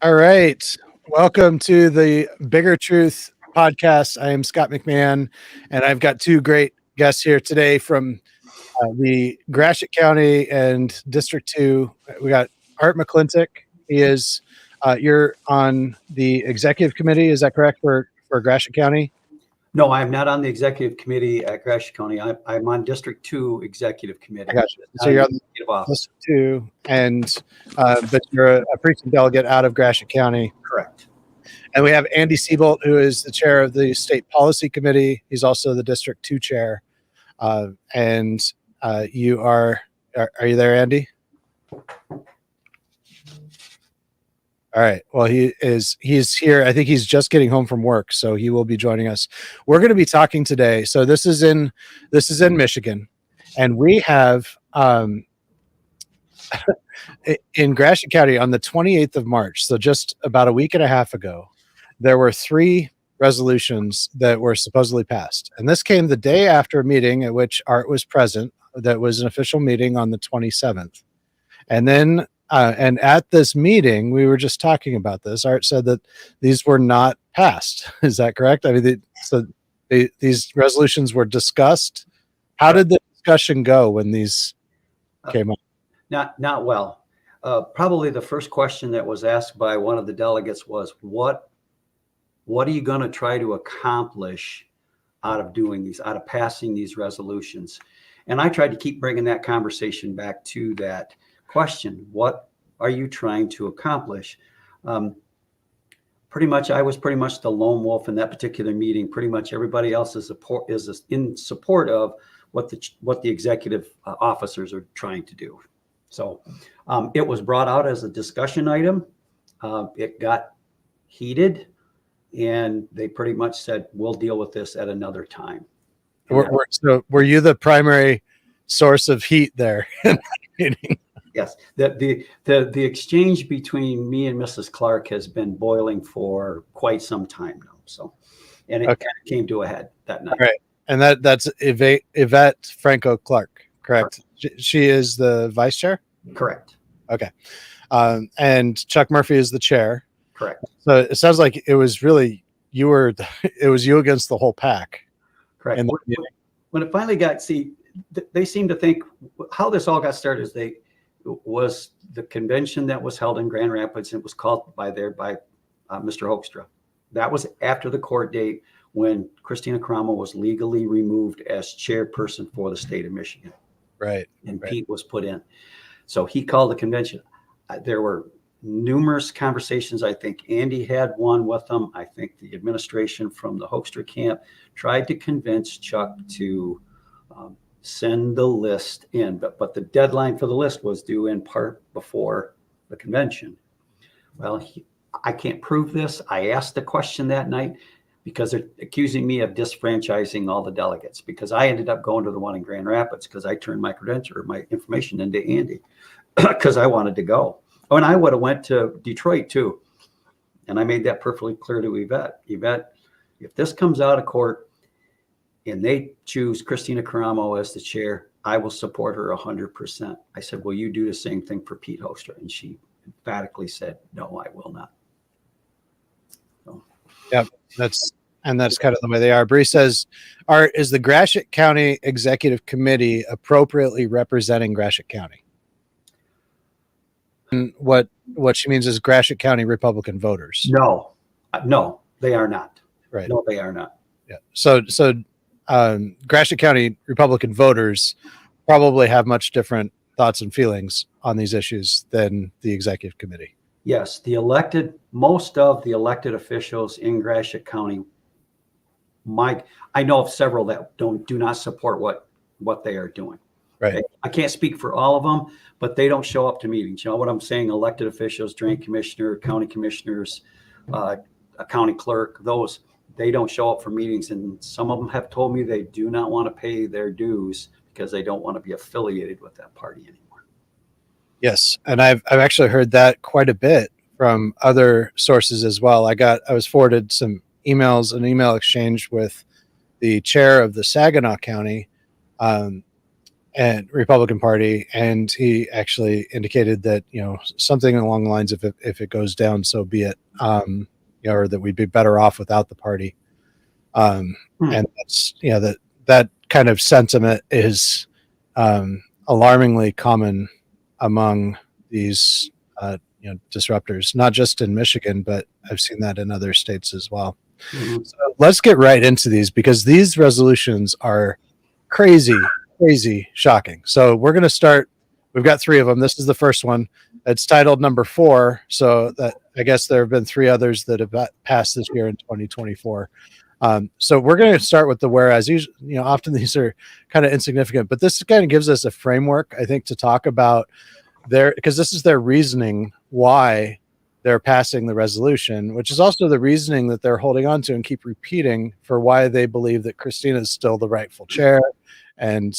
All right. Welcome to the Bigger Truth podcast. I am Scott McMahon, and I've got two great guests here today from the Gratiot County and District 2. We got Art McClintic. You're on the executive committee, is that correct, for Gratiot County? No, I'm not on the executive committee at Gratiot County. I'm on District 2 executive committee. I got you. So you're on the District 2, but you're a precinct delegate out of Gratiot County. Correct. And we have Andy Sebolt, who is the chair of the state policy committee. He's also the District 2 chair. You are you there, Andy? All right. Well, he's here. I think he's just getting home from work, so he will be joining us. We're going to be talking today. So this is in Michigan, and we have in Gratiot County on the 28th of March, so just about a week and a half ago, there were 3 resolutions that were supposedly passed. And this came the day after a meeting at which Art was present. That was an official meeting on the 27th. And then, and at this meeting, we were just talking about this. Art said that these were not passed. Is that correct? I mean, these resolutions were discussed. How did the discussion go when these came up? Not well. Probably the first question that was asked by one of the delegates was, what are you going to try to accomplish out of passing these resolutions? And I tried to keep bringing that conversation back to that question. What are you trying to accomplish? I was pretty much the lone wolf in that particular meeting. Pretty much everybody else is in support of what the executive officers are trying to do. So it was brought out as a discussion item. It got heated, and they pretty much said, we'll deal with this at another time. So were you the primary source of heat there? Yes. The exchange between me and Mrs. Clark has been boiling for quite some time now. So, and it kind of came to a head that night. All right. And that's Yvette Franco Clark, correct? She is the vice chair? Correct. Okay. And Chuck Murphy is the chair. Correct. So it sounds like it was really it was you against the whole pack. Correct. When it finally they seem to think how this all got started is was the convention that was held in Grand Rapids. It was called by Mr. Hoekstra. That was after the court date when Christina Caramo was legally removed as chairperson for the state of Michigan. Right. And Pete was put in. So he called the convention. There were numerous conversations. I think Andy had one with them. I think the administration from the Hoekstra camp tried to convince Chuck to send the list in, but the deadline for the list was due in part before the convention. Well, I can't prove this. I asked the question that night because they're accusing me of disfranchising all the delegates, because I ended up going to the one in Grand Rapids because I turned my information into Andy because I wanted to go. Oh, and I would have went to Detroit too. And I made that perfectly clear to Yvette. Yvette, if this comes out of court and they choose Christina Caramo as the chair, I will support her 100%. I said, will you do the same thing for Pete Hoekstra? And she emphatically said, no, I will not. So. Yeah, that's kind of the way they are. Bree says, Art, is the Gratiot County Executive Committee appropriately representing Gratiot County? And what she means is Gratiot County Republican voters. No, they are not. Right. No, they are not. Yeah. So Gratiot County Republican voters probably have much different thoughts and feelings on these issues than the executive committee. Yes, most of the elected officials in Gratiot County, I know of several that do not support what they are doing. Right. Okay? I can't speak for all of them, but they don't show up to meetings. You know what I'm saying? Elected officials, drain commissioner, county commissioners, a county clerk, they don't show up for meetings. And some of them have told me they do not want to pay their dues because they don't want to be affiliated with that party anymore. Yes. And I've actually heard that quite a bit from other sources as well. I was forwarded some emails, an email exchange with the chair of the Saginaw County, and Republican Party, and he actually indicated that something along the lines of if it goes down, so be it, or that we'd be better off without the party. And that's that kind of sentiment is alarmingly common among these disruptors, not just in Michigan, but I've seen that in other states as well. So let's get right into these, because these resolutions are crazy shocking. So we're going to start. We've got 3 of them. This is the first one. It's titled number 4. So that, I guess there have been 3 others that have passed this year in 2024. So we're going to start with the whereas. Usually, often these are kind of insignificant, but this kind of gives us a framework, I think, to talk about because this is their reasoning why they're passing the resolution, which is also the reasoning that they're holding on to and keep repeating for why they believe that Christina is still the rightful chair, and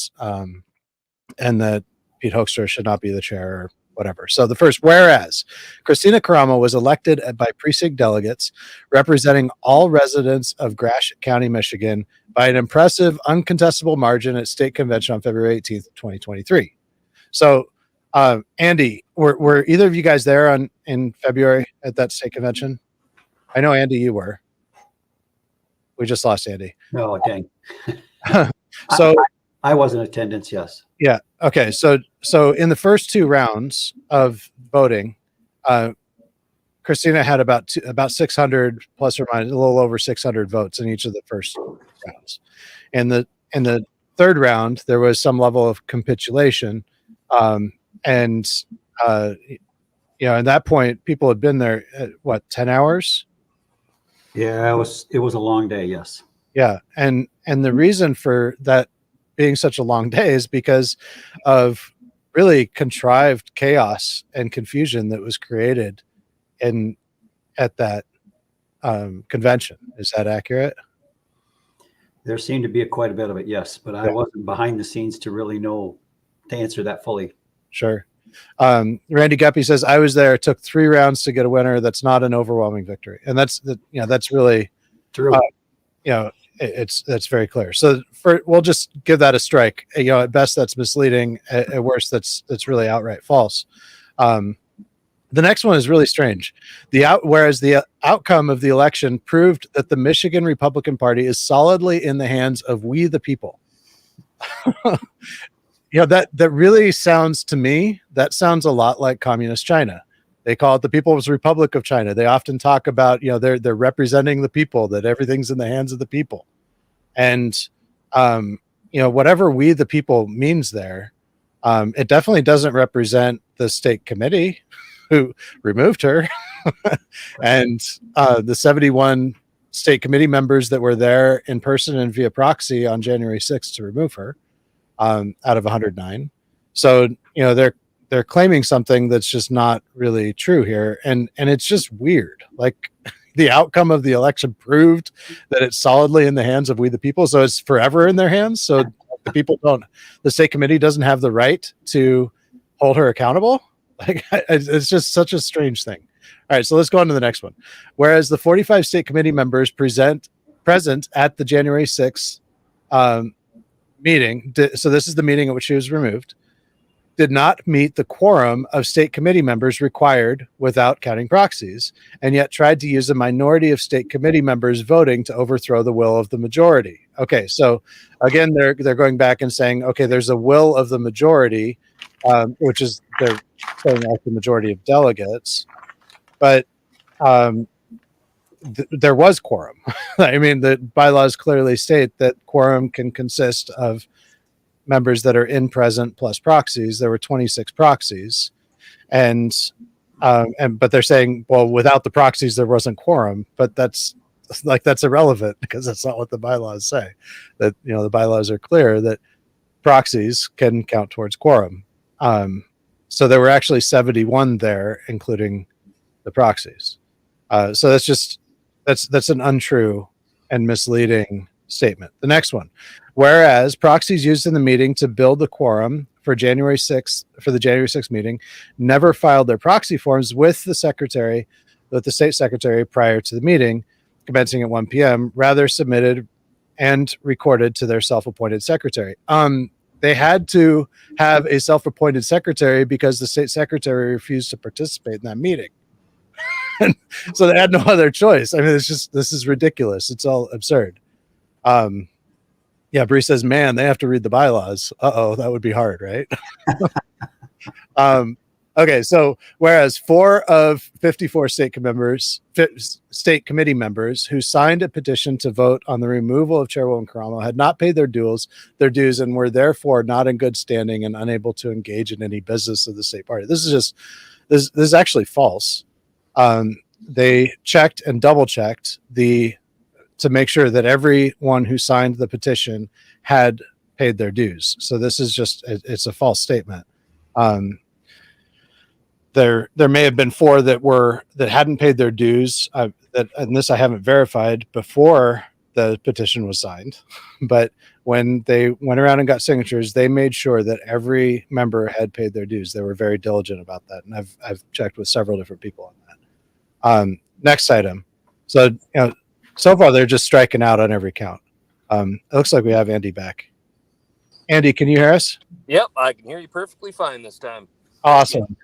that Pete Hoekstra should not be the chair or whatever. So the first, whereas Christina Karamo was elected by precinct delegates representing all residents of Gratiot County, Michigan by an impressive uncontestable margin at state convention on February 18th, 2023. So Andy, were either of you guys there in February at that state convention? I know, Andy, you were. We just lost Andy. Oh, dang. So I was in attendance, yes. Yeah. Okay. So in the first 2 rounds of voting, Christina had about 600 plus or minus, a little over 600 votes in each of the first rounds. In the 3rd round, there was some level of capitulation, and at that point, people had been there at 10 hours. Yeah, it was a long day. Yes. Yeah, and the reason for that being such a long day is because of really contrived chaos and confusion that was created at that convention. Is that accurate? There seemed to be quite a bit of it, yes, but I wasn't behind the scenes to really know to answer that fully. Sure. Randy Guppy says, I was there. It took 3 rounds to get a winner. That's not an overwhelming victory. And that's really true. That's very clear. So we'll just give that a strike. At best that's misleading. At worst that's really outright false. The next one is really strange. Whereas the outcome of the election proved that the Michigan Republican Party is solidly in the hands of we the people. That really sounds to me, that sounds a lot like communist China. They call it the People's Republic of China. They often talk about, they're representing the people, that everything's in the hands of the people. And, whatever we the people means there, it definitely doesn't represent the state committee who removed her and the 71 state committee members that were there in person and via proxy on January 6th to remove her. Out of 109. So, they're claiming something that's just not really true here. And it's just weird. Like, the outcome of the election proved that it's solidly in the hands of we the people. So it's forever in their hands. So the state committee doesn't have the right to hold her accountable. Like, it's just such a strange thing. All right. So let's go on to the next one. Whereas the 45 state committee members present at the January 6th, meeting, so this is the meeting at which she was removed, did not meet the quorum of state committee members required without counting proxies, and yet tried to use a minority of state committee members voting to overthrow the will of the majority. Okay, so again, they're going back and saying, okay, there's a will of the majority, which is they're saying like the majority of delegates, but there was quorum. I mean, the bylaws clearly state that quorum can consist of members that are in present plus proxies. There were 26 proxies, but they're saying, well, without the proxies, there wasn't quorum. But that's irrelevant because that's not what the bylaws say. That the bylaws are clear that proxies can count towards quorum. So there were actually 71 there, including the proxies. So that's an untrue and misleading statement. The next one, whereas proxies used in the meeting to build the quorum for the January 6th meeting never filed their proxy forms with the state secretary prior to the meeting commencing at 1 p.m., rather submitted and recorded to their self-appointed secretary. They had to have a self-appointed secretary because the state secretary refused to participate in that meeting. So they had no other choice. I mean, this is ridiculous. It's all absurd. Yeah, Bree says, man, they have to read the bylaws. Uh-oh, that would be hard, right? Okay, so whereas 4 of 54 state committee members who signed a petition to vote on the removal of Chairwoman Karamo had not paid their dues, and were therefore not in good standing and unable to engage in any business of the state party. This is actually false. They checked and double checked to make sure that everyone who signed the petition had paid their dues. So this is it's a false statement. There may have been 4 that hadn't paid their dues. And this I haven't verified before the petition was signed, but when they went around and got signatures, they made sure that every member had paid their dues. They were very diligent about that, and I've checked with several different people on that. Next item. So so far they're just striking out on every count. It looks like we have Andy back. Andy, can you hear us? Yep, I can hear you perfectly fine this time. Awesome.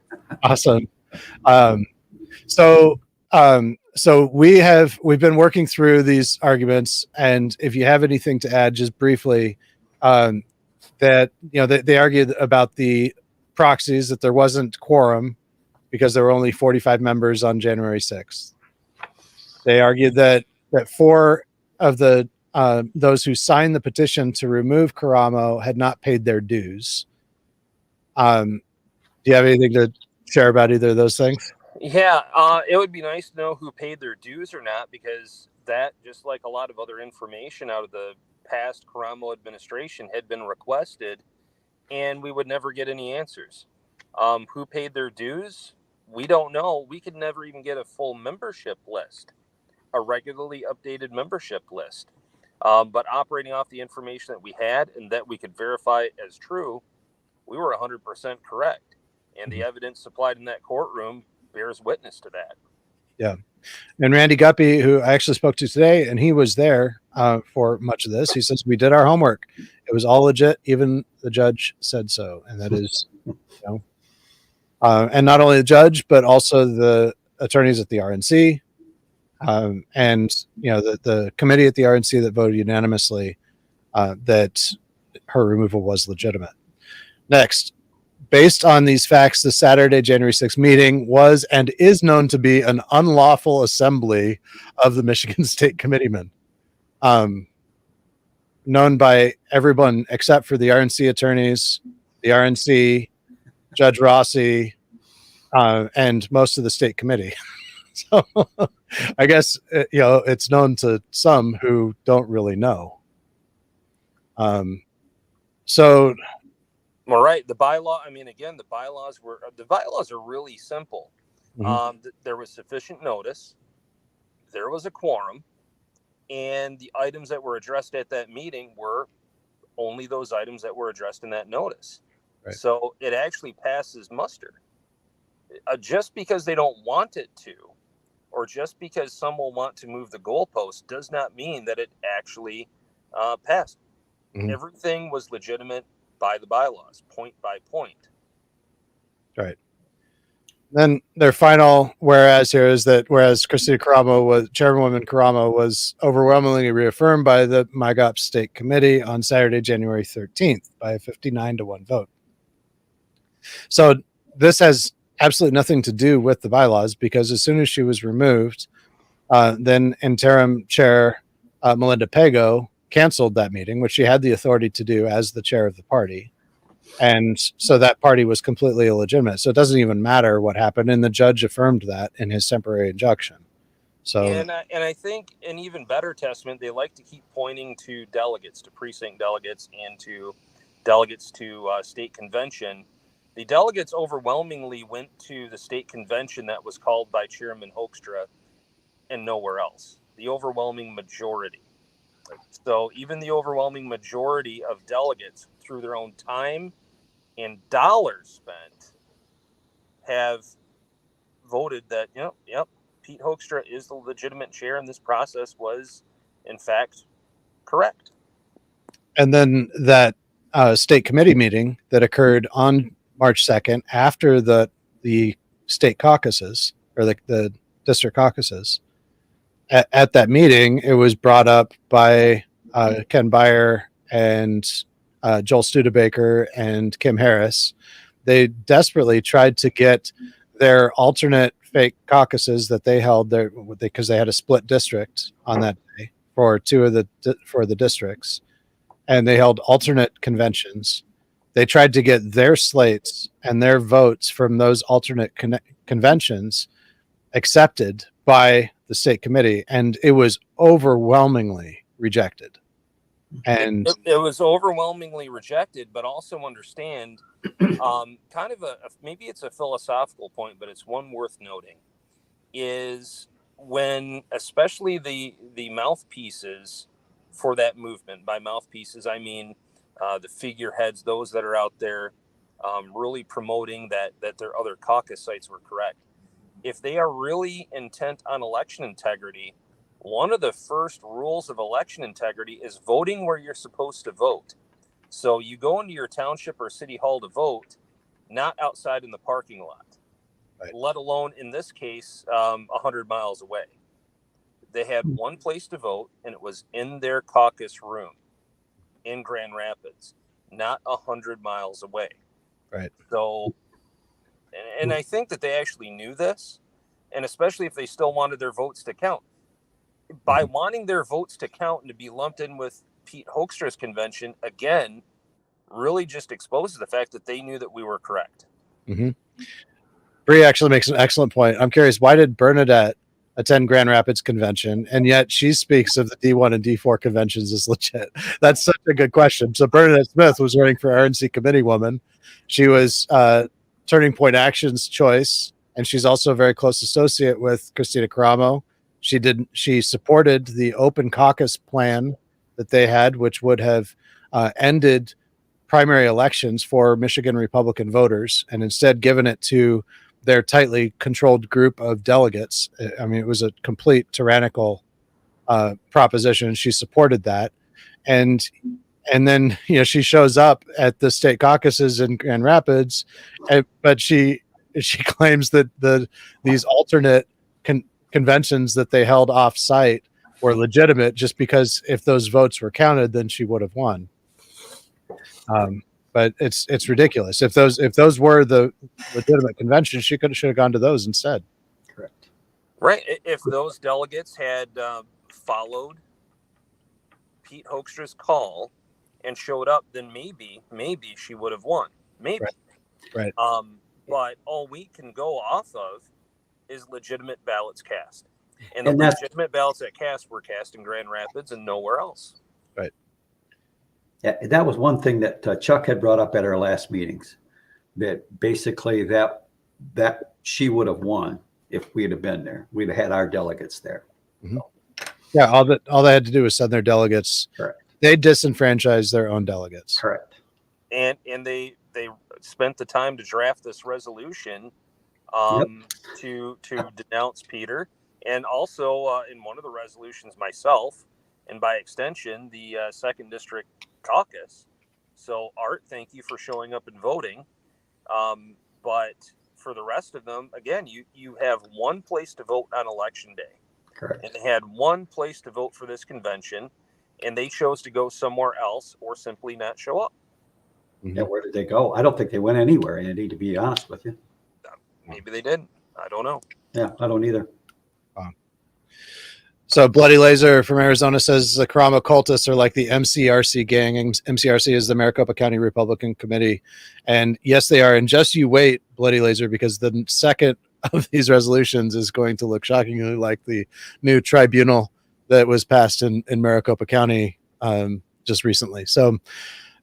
So we've been working through these arguments, and if you have anything to add, just briefly, that they argued about the proxies, that there wasn't quorum because there were only 45 members on January 6th. They argued that 4 of the those who signed the petition to remove Karamo had not paid their dues. Do you have anything to share about either of those things? Yeah, it would be nice to know who paid their dues or not, because that, just like a lot of other information out of the past Karamo administration, had been requested, and we would never get any answers. Who paid their dues? We don't know. We could never even get a full membership list, a regularly updated membership list. But operating off the information that we had and that we could verify as true, we were 100% correct. And the evidence supplied in that courtroom bears witness to that. Yeah. And Randy Guppy, who I actually spoke to today, and he was there for much of this. He says, we did our homework. It was all legit. Even the judge said so. And that is, and not only the judge, but also the attorneys at the RNC, and the committee at the RNC that voted unanimously that her removal was legitimate. Next, based on these facts, the Saturday, January 6th meeting was and is known to be an unlawful assembly of the Michigan State Committeemen, known by everyone except for the RNC attorneys, the RNC, Judge Rossi, and most of the state committee. So I guess, it's known to some who don't really know. All right. The bylaw, again, the bylaws are really simple. Mm-hmm. There was sufficient notice. There was a quorum, and the items that were addressed at that meeting were only those items that were addressed in that notice. Right. So it actually passes muster. Just because they don't want it to, or just because some will want to move the goalpost, does not mean that it actually passed. Mm-hmm. Everything was legitimate by the bylaws, point by point. Right. Then their final whereas here is that whereas Chairwoman Karamo was overwhelmingly reaffirmed by the MIGOP State Committee on Saturday, January 13th by a 59-1 vote. So this has absolutely nothing to do with the bylaws, because as soon as she was removed, then interim chair Melinda Pago canceled that meeting, which she had the authority to do as the chair of the party. And so that party was completely illegitimate. So it doesn't even matter what happened. And the judge affirmed that in his temporary injunction. So, and I think an even better testament, they like to keep pointing to delegates, to precinct delegates, and to delegates to state convention. The delegates overwhelmingly went to the state convention that was called by Chairman Hoekstra and nowhere else. The overwhelming majority. So even the overwhelming majority of delegates, through their own time and dollars spent, have voted that, Pete Hoekstra is the legitimate chair, and this process was, in fact, correct. And then that state committee meeting that occurred on March 2nd after the state caucuses, or the district caucuses. At that meeting, it was brought up by Ken Beyer and Joel Studebaker and Kim Harris. They desperately tried to get their alternate fake caucuses that they held there, because they had a split district on that day for the districts, and they held alternate conventions. They tried to get their slates and their votes from those alternate conventions accepted by the state committee, and it was overwhelmingly rejected. And it was overwhelmingly rejected, but also understand, kind of maybe it's a philosophical point, but it's one worth noting, is when especially the mouthpieces for that movement, by mouthpieces I mean the figureheads, those that are out there really promoting that their other caucus sites were correct. If they are really intent on election integrity, one of the first rules of election integrity is voting where you're supposed to vote. So you go into your township or city hall to vote, not outside in the parking lot, right, let alone in this case, 100 miles away. They had one place to vote, and it was in their caucus room in Grand Rapids, not 100 miles away. Right. So, and I think that they actually knew this, and especially if they still wanted their votes to count. By wanting their votes to count and to be lumped in with Pete Hoekstra's convention, again, really just exposes the fact that they knew that we were correct. Mm-hmm. Bree actually makes an excellent point. I'm curious, why did Bernadette attend Grand Rapids convention, and yet she speaks of the D1 and D4 conventions as legit? That's such a good question. So Bernadette Smith was running for RNC committee woman. She was Turning Point Action's choice, and she's also a very close associate with Christina Caramo. She supported the open caucus plan that they had, which would have ended primary elections for Michigan Republican voters, and instead given it to their tightly controlled group of delegates. I mean, it was a complete tyrannical proposition. She supported that, and then she shows up at the state caucuses in Grand Rapids, but she claims that these alternate conventions that they held off site were legitimate, just because if those votes were counted, then she would have won. But it's ridiculous. If those were the legitimate conventions, she should have gone to those instead. Correct. Right. If those delegates had followed Pete Hoekstra's call and showed up, then maybe she would have won. Maybe. Right. But all we can go off of is legitimate ballots cast, and the legitimate ballots that cast were cast in Grand Rapids and nowhere else. Right. Yeah, that was one thing that Chuck had brought up at our last meetings, that basically that she would have won if we'd have been there. We'd have had our delegates there. Mm-hmm. Yeah, all they had to do was send their delegates. Correct. They disenfranchised their own delegates. Correct. And they spent the time to draft this resolution to denounce Peter, and also in one of the resolutions myself, and by extension the 2nd District Caucus. So Art, thank you for showing up and voting. But for the rest of them, again, you have one place to vote on election day. Correct. And they had one place to vote for this convention, and they chose to go somewhere else or simply not show up. Yeah, where did they go? I don't think they went anywhere, Andy, to be honest with you. Maybe they didn't. I don't know. Yeah, I don't either. So Bloody Laser from Arizona says the Karama cultists are like the MCRC gang. MCRC is the Maricopa County Republican Committee. And yes, they are. And just you wait, Bloody Laser, because the second of these resolutions is going to look shockingly like the new tribunal that was passed in Maricopa County just recently. So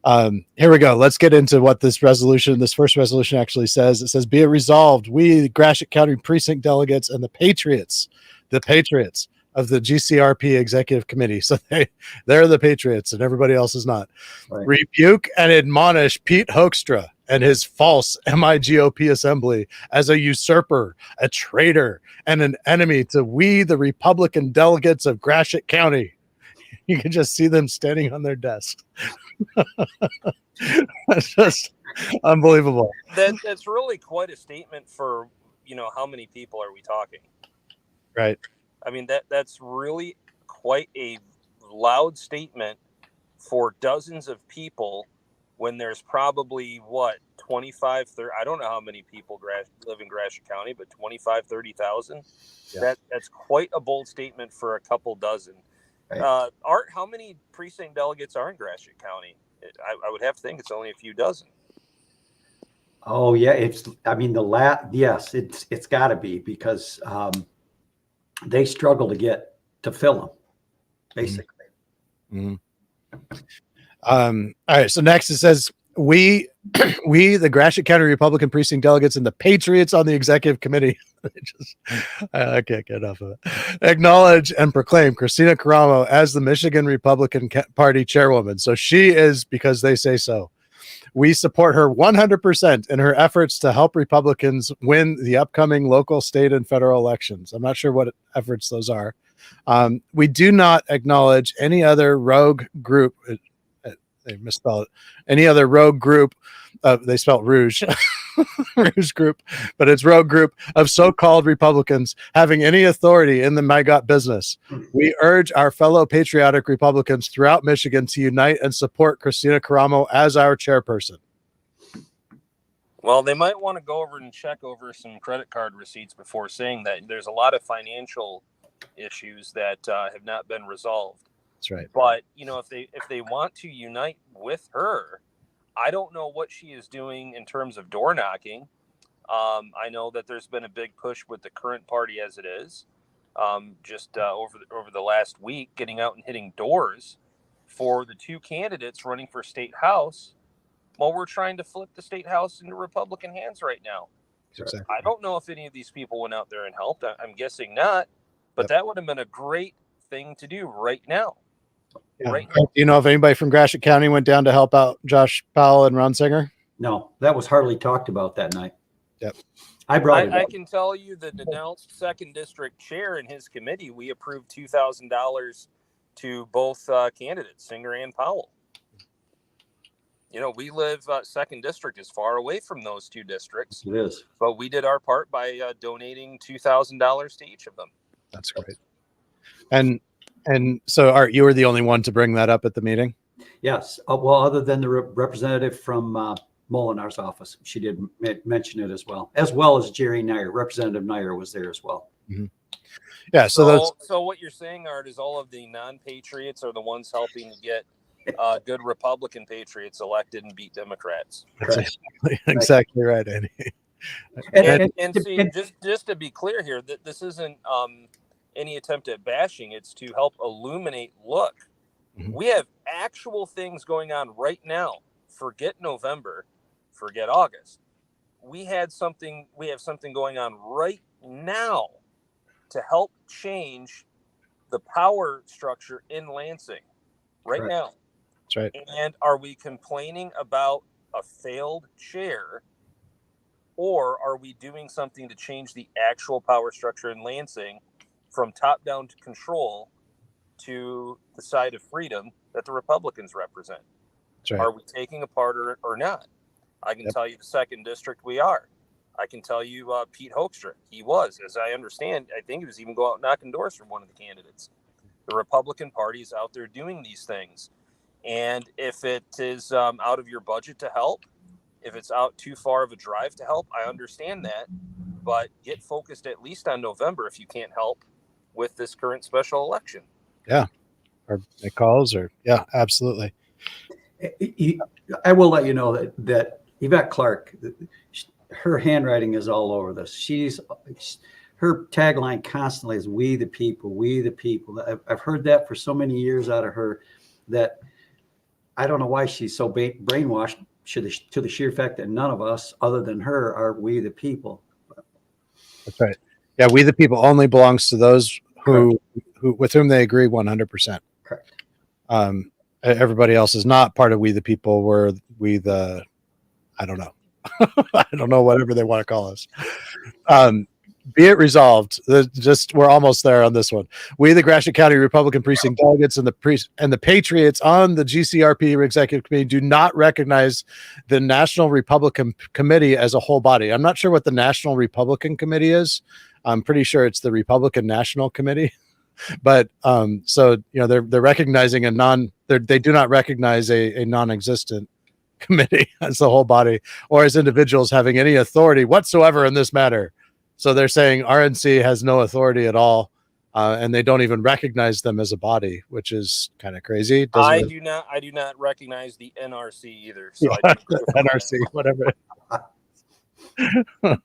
here we go. Let's get into what this first resolution actually says. It says, be it resolved, we, the Gratiot County precinct delegates and the patriots of the GCRP executive committee. So they're the patriots and everybody else is not. Right. Rebuke and admonish Pete Hoekstra and his false MIGOP assembly as a usurper, a traitor, and an enemy to we, the Republican delegates of Gratiot County. You can just see them standing on their desks. That's just unbelievable. That's really quite a statement for, how many people are we talking? Right. I mean, that's really quite a loud statement for dozens of people when there's probably 25, 30, I don't know how many people live in Gratiot County, but 25, 30,000. Yeah. That's quite a bold statement for a couple dozen. Right. Art, how many precinct delegates are in Gratiot County? I would have to think it's only a few dozen. Oh yeah, yes, it's got to be, because they struggle to fill them, basically. Mm-hmm. All right. So next it says, we, the Gratiot County Republican precinct delegates and the Patriots on the executive committee, I can't get enough of it, acknowledge and proclaim Christina Caramo as the Michigan Republican Party chairwoman. So she is, because they say so. We support her 100% in her efforts to help Republicans win the upcoming local, state, and federal elections. I'm not sure what efforts those are. We do not acknowledge any other rogue group. They misspelled it. Any other rogue group. They spelled Rouge. Rouge group, but it's rogue group of so-called Republicans having any authority in the MyGot business. We urge our fellow patriotic Republicans throughout Michigan to unite and support Christina Caramo as our chairperson. Well, they might want to go over and check over some credit card receipts before saying that. There's a lot of financial issues that have not been resolved. That's right. But, if they want to unite with her, I don't know what she is doing in terms of door knocking. I know that there's been a big push with the current party as it is, over the last week, getting out and hitting doors for the two candidates running for state house. Well, we're trying to flip the state house into Republican hands right now. Exactly. I don't know if any of these people went out there and helped. I'm guessing not, but that would have been a great thing to do right now. Yeah. Right. Do you know if anybody from Gratiot County went down to help out Josh Powell and Ron Singer? No, that was hardly talked about that night. Yep. I brought it up. I can tell you the denounced second district chair and his committee, we approved $2,000 to both candidates, Singer and Powell. We live, second district is far away from those two districts. It is. But we did our part by donating $2,000 to each of them. That's great. And so, Art, you were the only one to bring that up at the meeting? Yes. Well, other than the representative from Molinar's office, she did mention it as well as Jerry Nair. Representative Nair was there as well. Mm-hmm. Yeah. So what you're saying, Art, is all of the non-patriots are the ones helping to get good Republican patriots elected and beat Democrats. That's exactly right, Andy. And see, just to be clear here, that this isn't any attempt at bashing. It's to help illuminate. Look, we have actual things going on right now. Forget November, forget August. We have something going on right now to help change the power structure in Lansing right now. That's right. And are we complaining about a failed chair, or are we doing something to change the actual power structure in Lansing from top down to control to the side of freedom that the Republicans represent? That's right. Are we taking apart or not? I can tell you the second district we are. I can tell you Pete Hoekstra. He was, as I understand, I think he was even go out knocking doors for one of the candidates. The Republican Party is out there doing these things. And if it is out of your budget to help, if it's out too far of a drive to help, I understand that. But get focused at least on November if you can't help with this current special election. Yeah. Or make calls yeah, absolutely. I will let you know that Yvette Clark, her handwriting is all over this. Her tagline constantly is "We the people, we the people." I've heard that for so many years out of her that I don't know why she's so brainwashed to the sheer fact that none of us, other than her, are we the people. That's right. Yeah, we the people only belongs to those who with whom they agree 100%. Correct. Everybody else is not part of we the people. We're I don't know. I don't know, whatever they want to call us. Be it resolved. We're almost there on this one. We, the Gratiot County Republican Precinct delegates and the Patriots on the GCRP Executive Committee do not recognize the National Republican Committee as a whole body. I'm not sure what the National Republican Committee is. I'm pretty sure it's the Republican National Committee. But so they're recognizing they do not recognize a non-existent committee as the whole body or as individuals having any authority whatsoever in this matter. So they're saying RNC has no authority at all, and they don't even recognize them as a body, which is kind of crazy. I do not recognize the NRC either. So yeah, NRC, whatever. All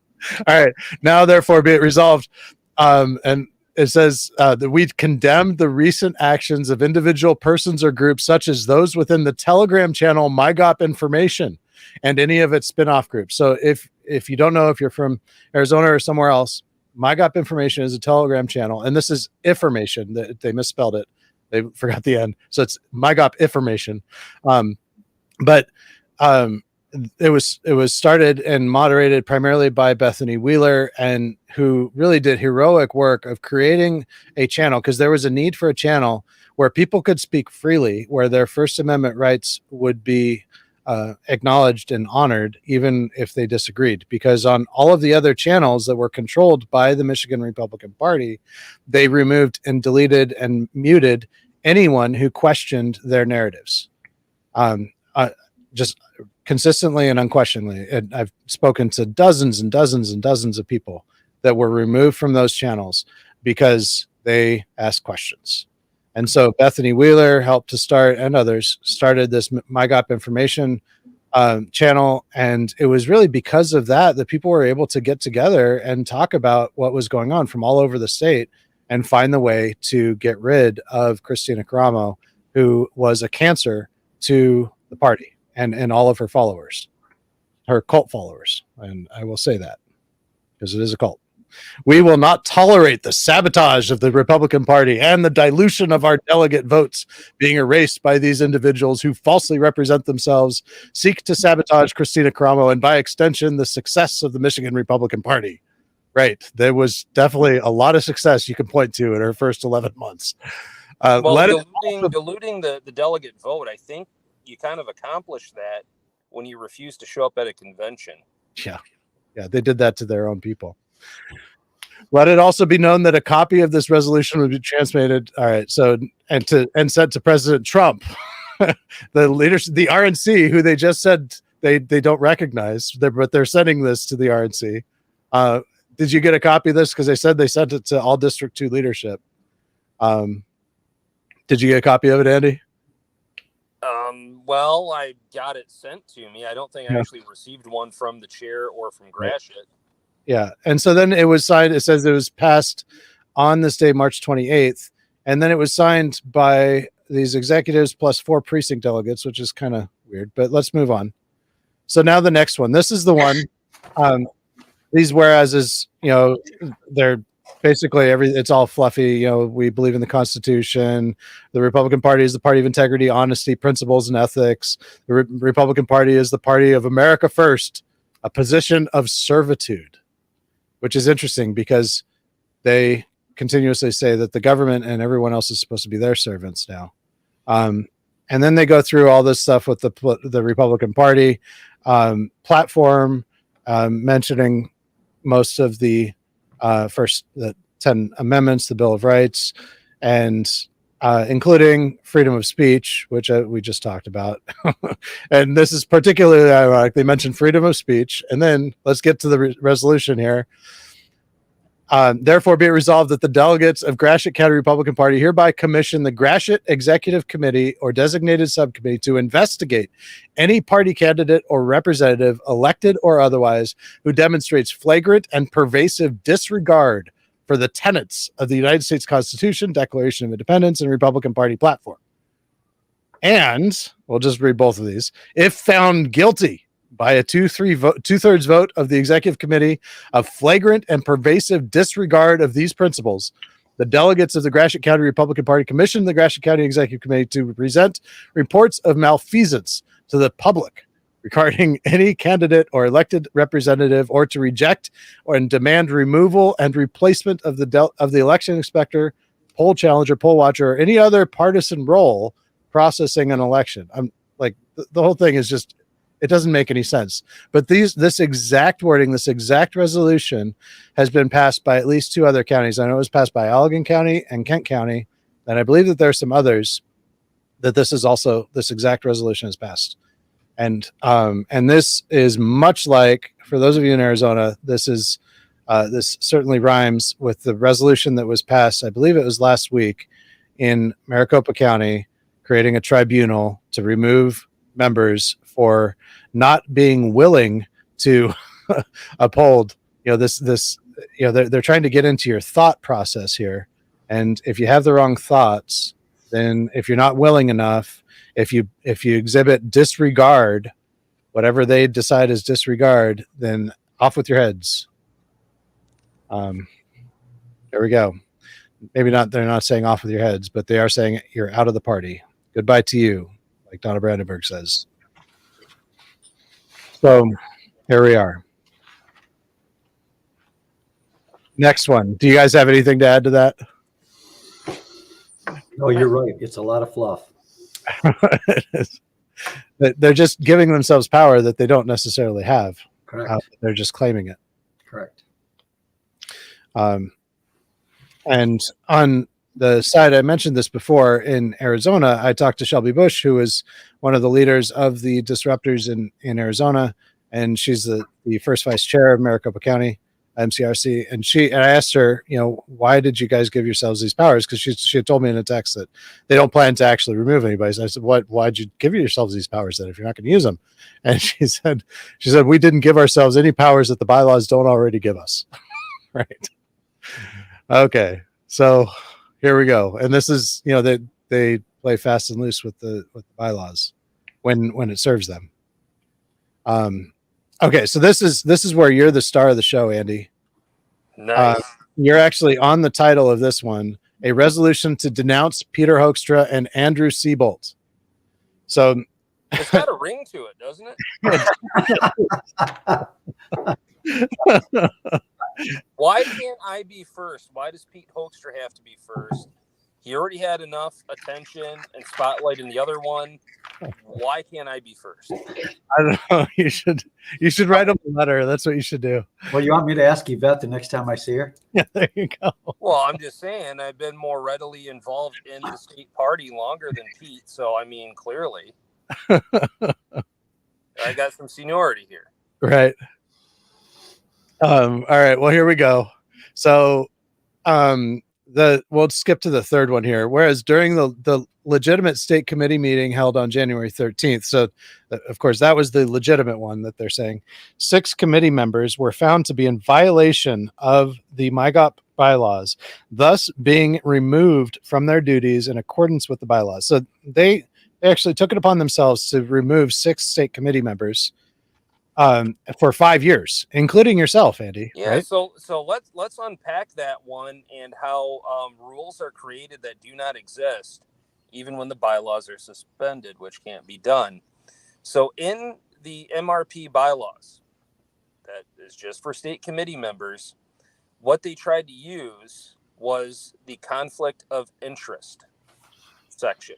right. Now, therefore, be it resolved, and it says that we've condemned the recent actions of individual persons or groups, such as those within the Telegram channel MyGop Information and any of its spinoff groups. So if you don't know, if you're from Arizona or somewhere else, MyGop Information is a Telegram channel, and this is information. They misspelled it. They forgot the end. So it's MyGop Information. But it was started and moderated primarily by Bethany Wheeler, and who really did heroic work of creating a channel, because there was a need for a channel where people could speak freely, where their First Amendment rights would be acknowledged and honored, even if they disagreed. Because on all of the other channels that were controlled by the Michigan Republican Party, they removed and deleted and muted anyone who questioned their narratives, just consistently and unquestionably. And I've spoken to dozens and dozens and dozens of people that were removed from those channels because they asked questions. And so Bethany Wheeler helped to start, and others started, this MyGop Information channel. And it was really because of that people were able to get together and talk about what was going on from all over the state and find the way to get rid of Christina Caramo, who was a cancer to the party and all of her followers, her cult followers. And I will say that because it is a cult. We will not tolerate the sabotage of the Republican Party and the dilution of our delegate votes being erased by these individuals who falsely represent themselves, seek to sabotage Christina Caramo, and by extension, the success of the Michigan Republican Party. Right. There was definitely a lot of success you can point to in her first 11 months. Diluting the delegate vote, I think you kind of accomplished that when you refused to show up at a convention. Yeah. Yeah, they did that to their own people. Let it also be known that a copy of this resolution would be transmitted. All right. So, and sent to President Trump, the leadership, the RNC, who they just said they don't recognize, but they're sending this to the RNC. Did you get a copy of this? Because they said they sent it to all District 2 leadership. Did you get a copy of it, Andy? Well, I got it sent to me. I don't think I actually received one from the chair or from Gratiot. Yeah. And so then it was signed. It says it was passed on this day, March 28th. And then it was signed by these executives plus 4 precinct delegates, which is kind of weird, but let's move on. So now the next one, this is the one, these whereases, they're basically it's all fluffy. We believe in the Constitution. The Republican Party is the party of integrity, honesty, principles, and ethics. The Republican Party is the party of America first, a position of servitude, which is interesting because they continuously say that the government and everyone else is supposed to be their servants now. And then they go through all this stuff with the Republican Party platform, mentioning most of the the 10 amendments, the Bill of Rights, and including freedom of speech, which we just talked about. And this is particularly ironic. They mentioned freedom of speech. And then let's get to the resolution here. Therefore, be it resolved that the delegates of Gratiot County Republican Party hereby commission the Gratiot Executive Committee or designated subcommittee to investigate any party candidate or representative, elected or otherwise, who demonstrates flagrant and pervasive disregard for the tenets of the United States Constitution, Declaration of Independence, and Republican Party platform. And we'll just read both of these. If found guilty by a 2/3 vote of the executive committee of flagrant and pervasive disregard of these principles, the delegates of the Gratiot County Republican Party commissioned the Gratiot County Executive Committee to present reports of malfeasance to the public regarding any candidate or elected representative, or to reject and demand removal and replacement of the election inspector, poll challenger, poll watcher, or any other partisan role processing an election. I'm like, the whole thing is just, it doesn't make any sense. But this exact wording, this exact resolution has been passed by at least 2 other counties. I know it was passed by Allegan County and Kent County, and I believe that there are some others that this exact resolution is passed. And this is much like, for those of you in Arizona, this certainly rhymes with the resolution that was passed, I believe it was last week, in Maricopa County, creating a tribunal to remove members for not being willing to uphold, they're trying to get into your thought process here. And if you have the wrong thoughts, then if you're not willing enough, if you exhibit disregard, whatever they decide is disregard, then off with your heads. There we go. Maybe not, they're not saying off with your heads, but they are saying you're out of the party. Goodbye to you, like Donna Brandenburg says. So here we are. Next one. Do you guys have anything to add to that? No, you're right. It's a lot of fluff. They're just giving themselves power that they don't necessarily have. Correct. They're just claiming it. Correct. And on the side, I mentioned this before, in Arizona, I talked to Shelby Bush, who is one of the leaders of the disruptors in Arizona, and she's the first vice chair of Maricopa County MCRC. And I asked her, why did you guys give yourselves these powers? Because she had told me in a text that they don't plan to actually remove anybody. So I said, why'd you give yourselves these powers then if you're not going to use them? And she said, we didn't give ourselves any powers that the bylaws don't already give us. Right. Okay. So here we go. And this is, they play fast and loose with the bylaws when it serves them. Okay, so this is where you're the star of the show, Andy. Nice. You're actually on the title of this one, a resolution to denounce Peter Hoekstra and Andrew Sebolt. So it's got a ring to it, doesn't it? Why can't I be first? Why does Pete Hoekstra have to be first? He already had enough attention and spotlight in the other one. Why can't I be first? I don't know. You should write him a letter. That's what you should do. Well, you want me to ask Yvette the next time I see her? Yeah, there you go. Well, I'm just saying I've been more readily involved in the state party longer than Pete. So, I mean, clearly, I got some seniority here. Right. All right. Well, here we go. So, we'll skip to the third one here. Whereas during the legitimate state committee meeting held on January 13th, so of course that was the legitimate one that they're saying, 6 committee members were found to be in violation of the MIGOP bylaws, thus being removed from their duties in accordance with the bylaws. So they actually took it upon themselves to remove 6 state committee members for 5 years, including yourself, Andy. Yeah. Right? So let's unpack that one and how rules are created that do not exist, even when the bylaws are suspended, which can't be done. So in the MRP bylaws, that is just for state committee members, what they tried to use was the conflict of interest section.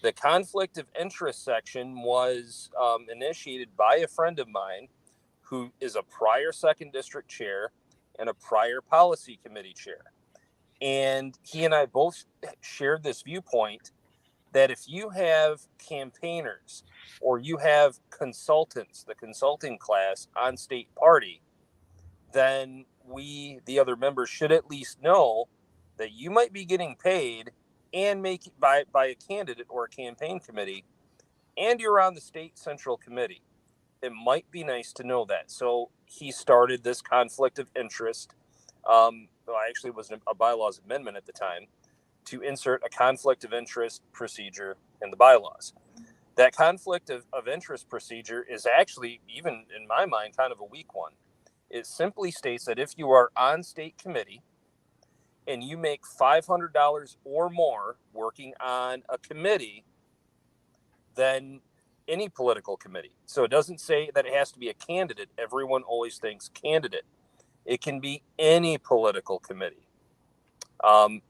The conflict of interest section was initiated by a friend of mine who is a prior 2nd District chair and a prior policy committee chair. And he and I both shared this viewpoint that if you have campaigners or you have consultants, the consulting class on state party, then we, the other members, should at least know that you might be getting paid and make by a candidate or a campaign committee, and you're on the state central committee. It might be nice to know that. So he started this conflict of interest. Actually, it was a bylaws amendment at the time to insert a conflict of interest procedure in the bylaws. That conflict of interest procedure is actually, even in my mind, kind of a weak one. It simply states that if you are on state committee and you make $500 or more working on a committee, then any political committee. So it doesn't say that it has to be a candidate. Everyone always thinks candidate. It can be any political committee,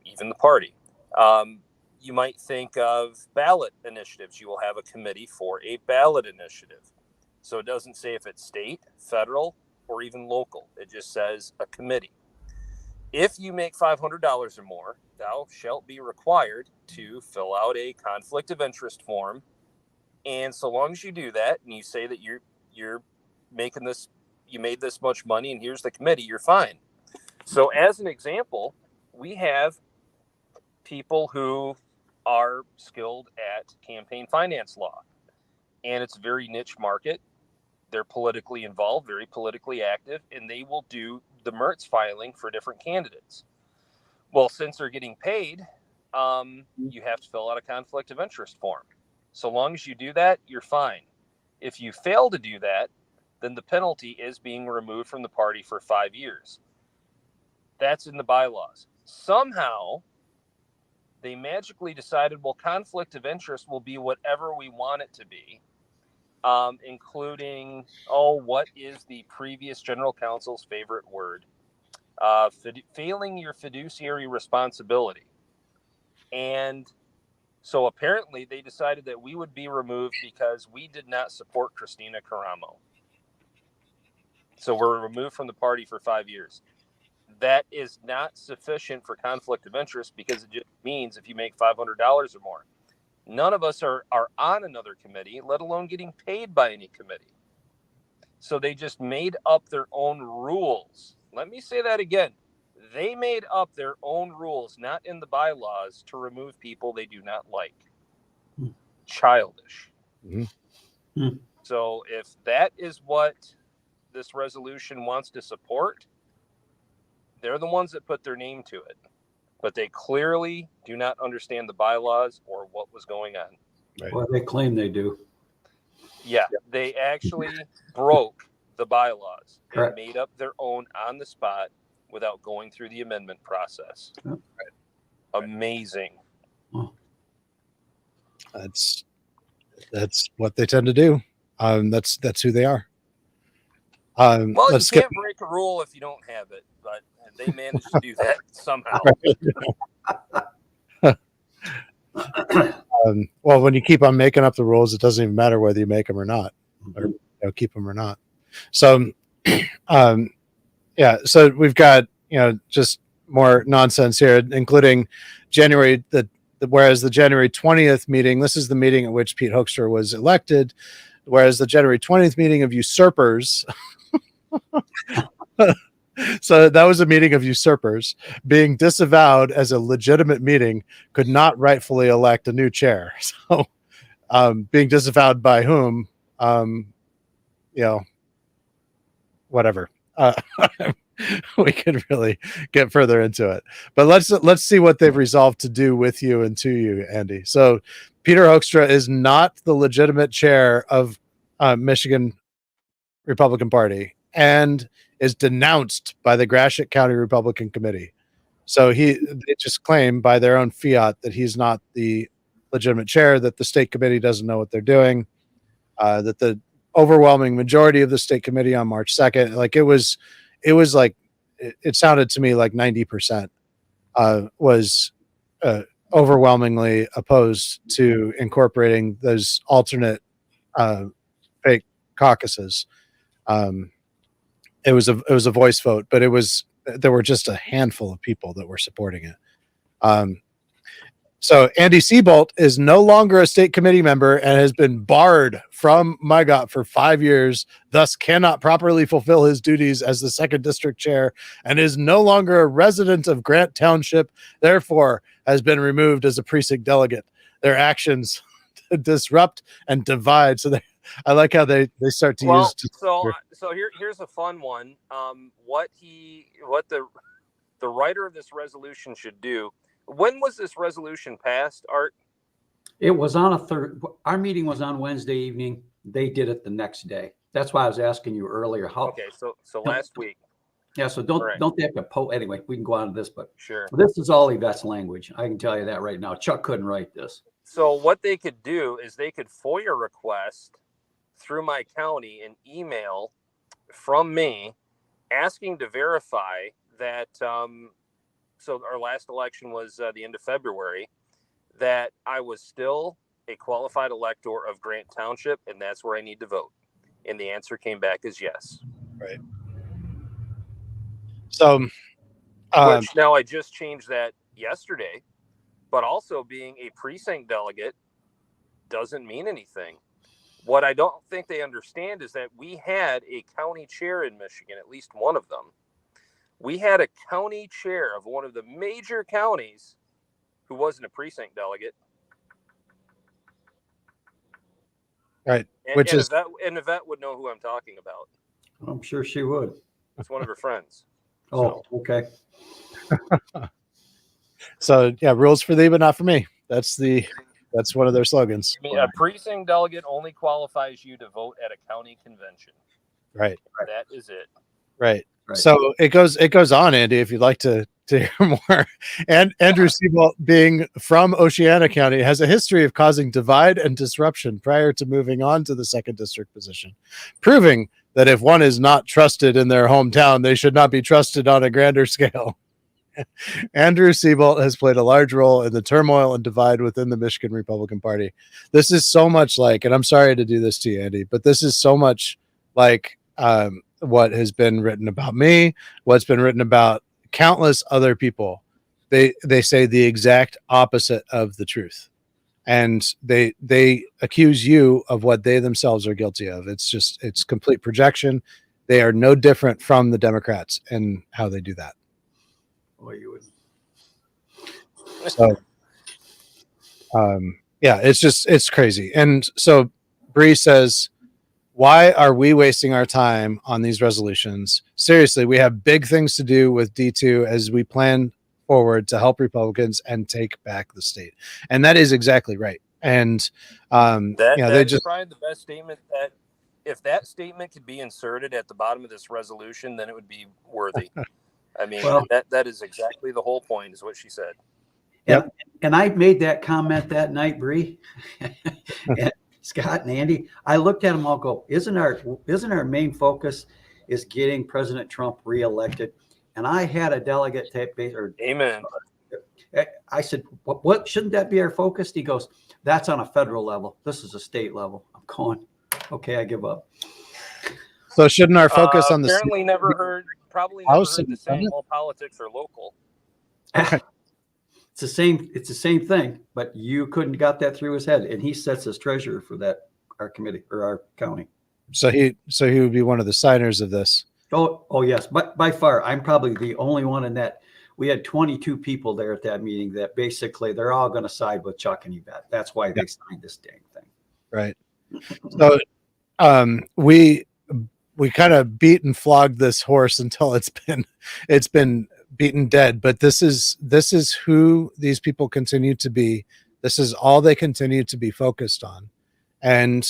even the party. You might think of ballot initiatives. You will have a committee for a ballot initiative. So it doesn't say if it's state, federal, or even local. It just says a committee. If you make $500 or more, thou shalt be required to fill out a conflict of interest form. And so long as you do that, and you say that you're making this, you made this much money, and here's the committee, you're fine. So as an example, we have people who are skilled at campaign finance law, and it's a very niche market. They're politically involved, very politically active, and they will do the MERTS filing for different candidates. Well, since they're getting paid, you have to fill out a conflict of interest form. So long as you do that, you're fine. If you fail to do that, then the penalty is being removed from the party for 5 years. That's in the bylaws. Somehow, they magically decided, well, conflict of interest will be whatever we want it to be, including, what is the previous general counsel's favorite word? Failing your fiduciary responsibility. And so apparently they decided that we would be removed because we did not support Christina Caramo. So we're removed from the party for 5 years. That is not sufficient for conflict of interest because it just means if you make $500 or more. None of us are on another committee, let alone getting paid by any committee. So they just made up their own rules. Let me say that again. They made up their own rules, not in the bylaws, to remove people they do not like. Childish. Mm-hmm. So if that is what this resolution wants to support, they're the ones that put their name to it. But they clearly do not understand the bylaws or what was going on. Right. Well, they claim they do. Yeah, they actually broke the bylaws and Correct. made up their own on the spot without going through the amendment process. Yep. Amazing. That's what they tend to do. That's who they are. Well, you can't break a rule if you don't have it, but they managed to do that somehow. Well, when you keep on making up the rules, it doesn't even matter whether you make them or not, or keep them or not. So, yeah. So we've got just more nonsense here, including whereas the January 20th meeting, this is the meeting at which Pete Hoekstra was elected, whereas the January 20th meeting of usurpers. So that was a meeting of usurpers being disavowed as a legitimate meeting, could not rightfully elect a new chair. So being disavowed by whom, whatever. We could really get further into it, but let's see what they've resolved to do with you and to you, Andy. So Peter Hoekstra is not the legitimate chair of Michigan Republican Party and is denounced by the Gratiot County Republican Committee. So they just claim by their own fiat that he's not the legitimate chair, that the state committee doesn't know what they're doing, that the overwhelming majority of the state committee on March 2nd, like it sounded to me like 90% was overwhelmingly opposed to incorporating those alternate fake caucuses. It was a voice vote, but there were just a handful of people that were supporting it. So Andy Sebolt is no longer a state committee member and has been barred from MIGOT for 5 years, thus cannot properly fulfill his duties as the 2nd District Chair, and is no longer a resident of Grant Township, therefore has been removed as a precinct delegate. Their actions disrupt and divide. So I like how they start to use. So here's a fun one. What the writer of this resolution should do. When was this resolution passed, Art? It was on our meeting was on Wednesday evening. They did it the next day. That's why I was asking you earlier. Okay, so last week. Yeah, so don't they have to anyway, we can go on to this, but sure. This is all Yvette's language. I can tell you that right now. Chuck couldn't write this. So what they could do is they could FOIA request through my county an email from me asking to verify that. So our last election was the end of February, that I was still a qualified elector of Grant Township, and that's where I need to vote. And the answer came back as yes. Right. So, which now I just changed that yesterday, but also being a precinct delegate doesn't mean anything. What I don't think they understand is that we had a county chair in Michigan, at least one of them. We had a county chair of one of the major counties who wasn't a precinct delegate. right. And Yvette would know who I'm talking about. I'm sure she would. It's one of her friends. Oh, okay. So yeah, rules for thee, but not for me. That's one of their slogans. I mean, a precinct delegate only qualifies you to vote at a county convention. Right. That is it. Right. So it goes on, Andy, if you'd like to hear more. And Andrew Sebolt, being from Oceana County, has a history of causing divide and disruption prior to moving on to the 2nd district position, proving that if one is not trusted in their hometown, they should not be trusted on a grander scale. Andrew Sebolt has played a large role in the turmoil and divide within the Michigan Republican Party. This is so much like, and I'm sorry to do this to you, Andy, but this is so much like what has been written about me, what's been written about countless other people. They say the exact opposite of the truth, and they accuse you of what they themselves are guilty of. It's complete projection. They are no different from the Democrats in how they do that. Well, you would. So, yeah, it's crazy. And so Bree says, why are we wasting our time on these resolutions? Seriously, we have big things to do with D2 as we plan forward to help Republicans and take back the state. And that is exactly right. And they just probably the best statement. That if that statement could be inserted at the bottom of this resolution, then it would be worthy. I mean, that is exactly the whole point, is what she said. Yep. And I made that comment that night, Bree, and Scott and Andy. I looked at them all. Go, isn't our main focus is getting President Trump reelected? And I had a delegate type base. Amen. I said, what shouldn't that be our focus? He goes, that's on a federal level. This is a state level. I'm going, okay, I give up. So shouldn't our focus on the apparently state? never heard the saying all politics are local. It's the same thing, but you couldn't got that through his head, and he sets as treasurer for that, our committee or our county. So he would be one of the signers of this. Oh yes, but by far, I'm probably the only one in that. We had 22 people there at that meeting that basically they're all going to side with Chuck and Yvette. That's why they signed this dang thing. Right. So we kind of beat and flogged this horse until it's been beaten dead. But this is who these people continue to be. This is all they continue to be focused on. And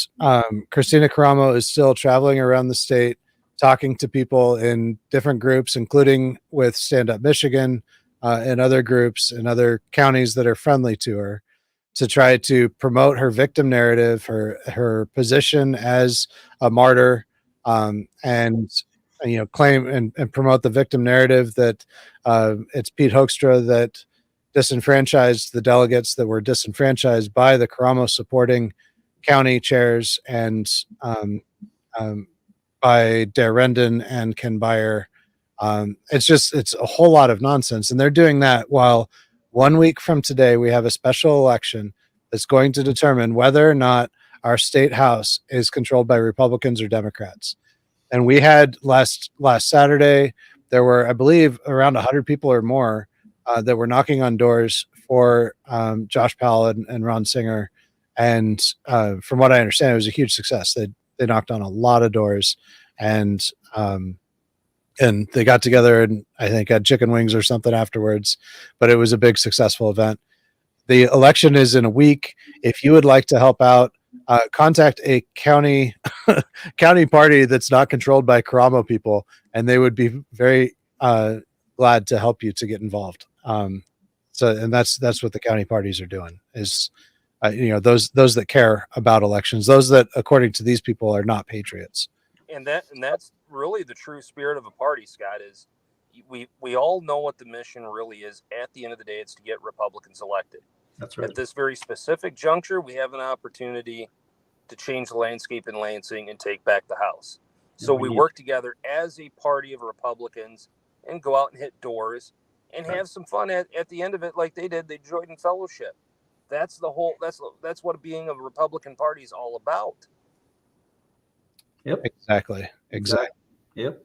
Christina Caramo is still traveling around the state, talking to people in different groups, including with Stand Up Michigan and other groups in other counties that are friendly to her, to try to promote her victim narrative, her position as a martyr, and claim and promote the victim narrative that it's Pete Hoekstra that disenfranchised the delegates that were disenfranchised by the Caramo supporting county chairs and by Dare Rendon and Ken Byer. It's a whole lot of nonsense. And they're doing that while 1 week from today, we have a special election that's going to determine whether or not our state house is controlled by Republicans or Democrats. And we had last Saturday, there were, I believe, around 100 people or more that were knocking on doors for Josh Powell and Ron Singer. And from what I understand, it was a huge success. They knocked on a lot of doors, and they got together and I think had chicken wings or something afterwards. But it was a big, successful event. The election is in a week. If you would like to help out, contact a county party that's not controlled by Caramo people, and they would be very glad to help you to get involved. And that's what the county parties are doing, is those that care about elections, those that, according to these people, are not patriots. And that's really the true spirit of a party, Scott, is we all know what the mission really is. At the end of the day, it's to get Republicans elected. That's right. At this very specific juncture, we have an opportunity to change the landscape in Lansing and take back the House. So we work together as a party of Republicans and go out and hit doors and have some fun at the end of it, like they did. They joined in fellowship. That's what being a Republican Party is all about. Yep. Exactly. Yep.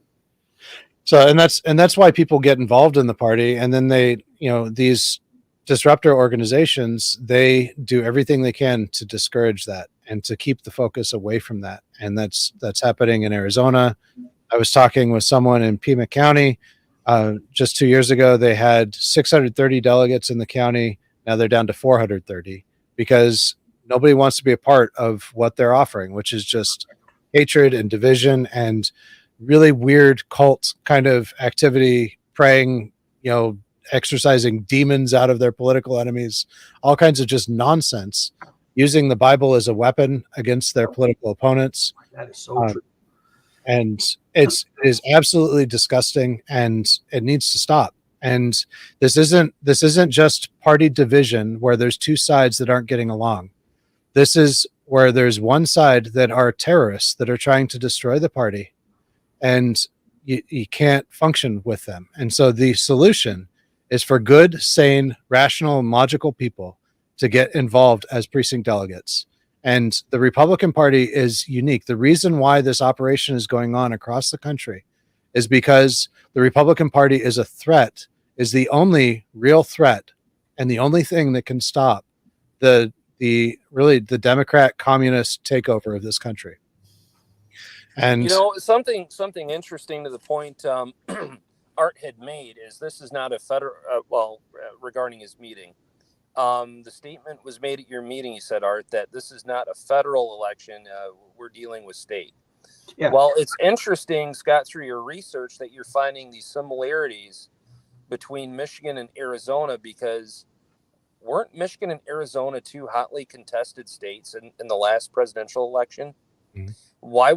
So, and that's why people get involved in the party. And then they, these disruptor organizations, they do everything they can to discourage that and to keep the focus away from that. And that's happening in Arizona. I was talking with someone in Pima County just 2 years ago. They had 630 delegates in the county. Now they're down to 430 because nobody wants to be a part of what they're offering, which is just hatred and division and really weird cult kind of activity, praying, exercising demons out of their political enemies, all kinds of just nonsense, using the Bible as a weapon against their political opponents. That is so true. And it is absolutely disgusting, and it needs to stop. And this isn't just party division where there's two sides that aren't getting along. This is where there's one side that are terrorists that are trying to destroy the party, and you can't function with them. And so the solution is for good, sane, rational, and logical people to get involved as precinct delegates. And the Republican Party is unique. The reason why this operation is going on across the country is because the Republican Party is a threat, is the only real threat, and the only thing that can stop the Democrat communist takeover of this country. And something interesting to the point Art had made is this is not a federal. Regarding his meeting, the statement was made at your meeting. You said, Art, that this is not a federal election. We're dealing with state. Yeah. Well, it's interesting, Scott, through your research, that you're finding these similarities between Michigan and Arizona, because weren't Michigan and Arizona two hotly contested states in the last presidential election? Mm-hmm. Why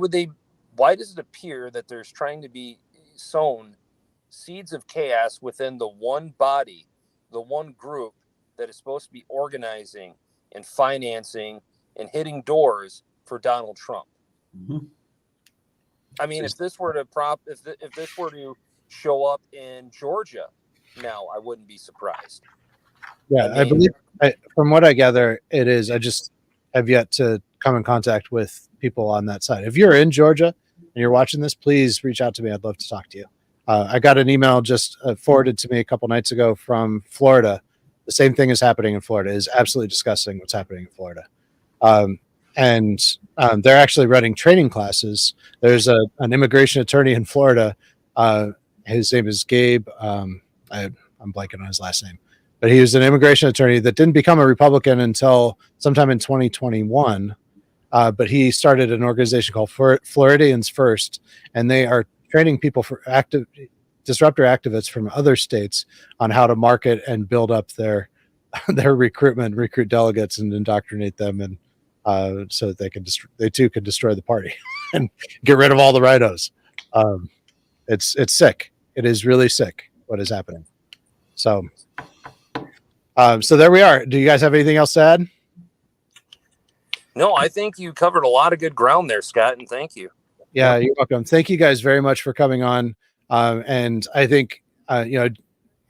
does it appear that there's trying to be sown seeds of chaos within the one body, the one group that is supposed to be organizing and financing and hitting doors for Donald Trump? Mm-hmm. I mean, if this were to show up in Georgia now, I wouldn't be surprised. Yeah, I believe, from what I gather, it is. I just have yet to come in contact with people on that side. If you're in Georgia and you're watching this, please reach out to me. I'd love to talk to you. I got an email just forwarded to me a couple nights ago from Florida. The same thing is happening in Florida. It is absolutely disgusting what's happening in Florida. And they're actually running training classes. There's an immigration attorney in Florida. His name is Gabe. I'm blanking on his last name. But he was an immigration attorney that didn't become a Republican until sometime in 2021. But he started an organization called Floridians First, and they are training people for disruptor activists from other states on how to market and build up their recruit delegates and indoctrinate them, and so that they too can destroy the party and get rid of all the rhinos. It's sick. It is really sick what is happening. So there we are. Do you guys have anything else to add? No, I think you covered a lot of good ground there, Scott, and thank you. Yeah, you're welcome. Thank you guys very much for coming on. And I think,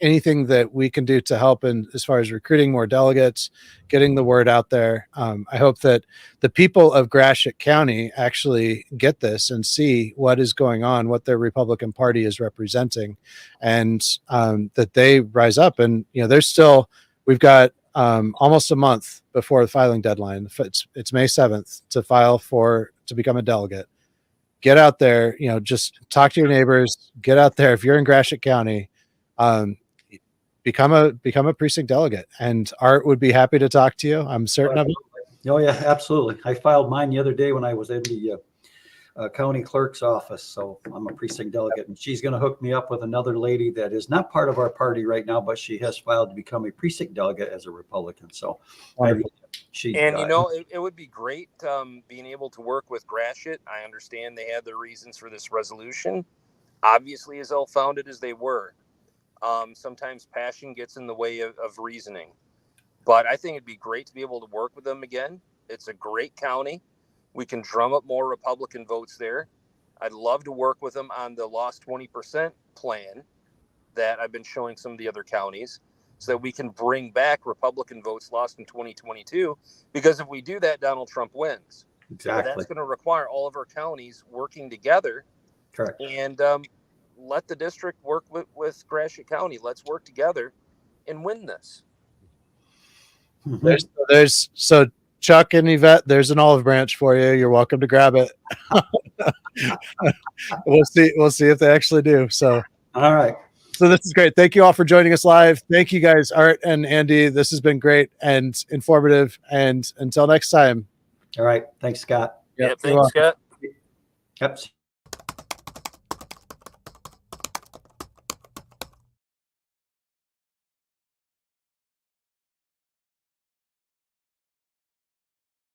anything that we can do to help in as far as recruiting more delegates, getting the word out there. I hope that the people of Gratiot County actually get this and see what is going on, what their Republican Party is representing, and that they rise up. And, we've got almost a month before the filing deadline. It's May 7th to become a delegate. Get out there, just talk to your neighbors, get out there. If you're in Gratiot County, become a precinct delegate, and Art would be happy to talk to you. I'm certain of it. Oh yeah, absolutely. I filed mine the other day when I was in the county clerk's office. So I'm a precinct delegate, and she's going to hook me up with another lady that is not part of our party right now, but she has filed to become a precinct delegate as a Republican. So it would be great being able to work with Gratiot. I understand they had the reasons for this resolution, obviously as ill-founded as they were. Sometimes passion gets in the way of reasoning, but I think it'd be great to be able to work with them again. It's a great county. We can drum up more Republican votes there. I'd love to work with them on the lost 20% plan that I've been showing some of the other counties so that we can bring back Republican votes lost in 2022. Because if we do that, Donald Trump wins. Exactly. But that's going to require all of our counties working together. Correct. And let the district work with Gratiot County. Let's work together and win this. There's so Chuck and Yvette, there's an olive branch for you. You're welcome to grab it. We'll see if they actually do. So, all right. So this is great. Thank you all for joining us live. Thank you guys, Art and Andy. This has been great and informative. And until next time. All right. Thanks, Scott. Yep. Thanks, Scott. Yep.